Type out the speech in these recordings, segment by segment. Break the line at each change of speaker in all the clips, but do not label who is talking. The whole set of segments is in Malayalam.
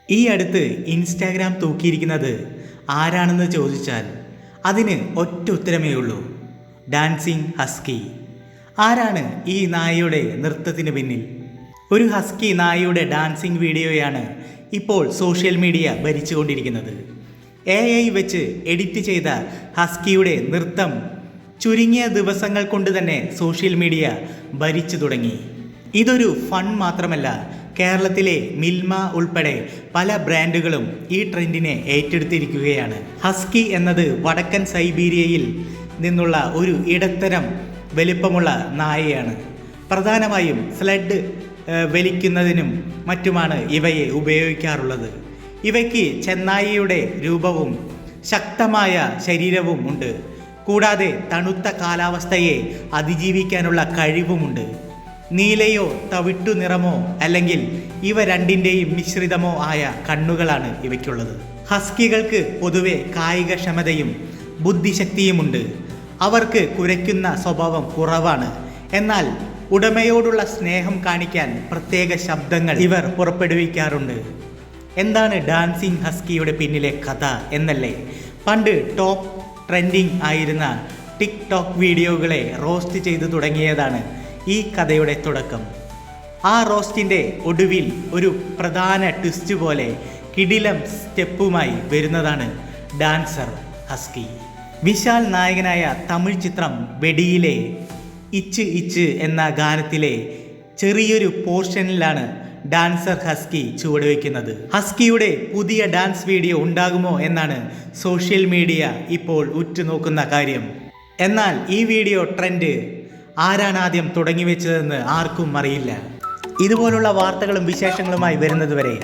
ഈ അടുത്ത് ഇൻസ്റ്റാഗ്രാം തൂക്കിയിരിക്കുന്നത് ആരാണെന്ന് ചോദിച്ചാൽ അതിന് ഒറ്റ ഉത്തരമേ ഉള്ളൂ, ഡാൻസിങ് ഹസ്കി. ആരാണ് ഈ നായയുടെ നൃത്തത്തിന് പിന്നിൽ? ഒരു ഹസ്കി നായയുടെ ഡാൻസിങ് വീഡിയോയാണ് ഇപ്പോൾ സോഷ്യൽ മീഡിയ ഭരിച്ചുകൊണ്ടിരിക്കുന്നത്. AI വെച്ച് എഡിറ്റ് ചെയ്ത ഹസ്കിയുടെ നൃത്തം ചുരുങ്ങിയ ദിവസങ്ങൾ കൊണ്ട് തന്നെ സോഷ്യൽ മീഡിയ ഭരിച്ചു തുടങ്ങി. ഇതൊരു ഫൺ മാത്രമല്ല, കേരളത്തിലെ മിൽമ ഉൾപ്പെടെ പല ബ്രാൻഡുകളും ഈ ട്രെൻഡിനെ ഏറ്റെടുത്തിരിക്കുകയാണ്. ഹസ്കി എന്നത് വടക്കൻ സൈബീരിയയിൽ നിന്നുള്ള ഒരു ഇടത്തരം വലിപ്പമുള്ള നായയാണ്. പ്രധാനമായും സ്ലെഡ് വലിക്കുന്നതിനും മറ്റുമാണ് ഇവയെ ഉപയോഗിക്കാറുള്ളത്. ഇവയ്ക്ക് ചെന്നായയുടെ രൂപവും ശക്തമായ ശരീരവും ഉണ്ട്. കൂടാതെ തണുത്ത കാലാവസ്ഥയെ അതിജീവിക്കാനുള്ള കഴിവുമുണ്ട്. നീലയോ തവിട്ടു നിറമോ അല്ലെങ്കിൽ ഇവ രണ്ടിൻ്റെയും മിശ്രിതമോ ആയ കണ്ണുകളാണ് ഇവയ്ക്കുള്ളത്. ഹസ്കികൾക്ക് പൊതുവെ കായികക്ഷമതയും ബുദ്ധിശക്തിയുമുണ്ട്. അവർക്ക് കുരയ്ക്കുന്ന സ്വഭാവം കുറവാണ്. എന്നാൽ ഉടമയോടുള്ള സ്നേഹം കാണിക്കാൻ പ്രത്യേക ശബ്ദങ്ങൾ ഇവർ പുറപ്പെടുവിക്കാറുണ്ട്. എന്താണ് ഡാൻസിങ് ഹസ്കിയുടെ പിന്നിലെ കഥ എന്നല്ലേ? പണ്ട് ടോപ്പ് ട്രെൻഡിങ് ആയിരുന്ന ടിക്ടോക്ക് വീഡിയോകളെ റോസ്റ്റ് ചെയ്തു തുടങ്ങിയതാണ് ഈ കഥയുടെ തുടക്കം. ആ റോസ്റ്റിൻ്റെ ഒടുവിൽ ഒരു പ്രധാന ട്വിസ്റ്റ് പോലെ കിടിലം സ്റ്റെപ്പുമായി വരുന്നതാണ് ഡാൻസർ ഹസ്കി. വിശാൽ നായകനായ തമിഴ് ചിത്രം വെടിയിലെ ഇച്ച് ഇച്ച് എന്ന ഗാനത്തിലെ ചെറിയൊരു പോർഷനിലാണ് ഡാൻസർ ഹസ്കി ചുവടുവെക്കുന്നത്. ഹസ്കിയുടെ പുതിയ ഡാൻസ് വീഡിയോ ഉണ്ടാകുമോ എന്നാണ് സോഷ്യൽ മീഡിയ ഇപ്പോൾ ഉറ്റുനോക്കുന്ന കാര്യം. എന്നാൽ ഈ വീഡിയോ ട്രെൻഡ് ആരാണ് ആദ്യം തുടങ്ങി വെച്ചതെന്ന് ആർക്കും അറിയില്ല. ഇതുപോലുള്ള വാർത്തകളും വിശേഷങ്ങളുമായി വരുന്നതുവരെ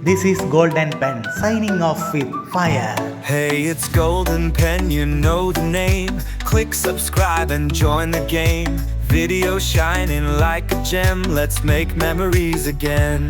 this is golden pen signing off with fire.
Hey, it's Golden Pen, you know the name. Click subscribe and join the game. Video shining like a gem, let's make memories again.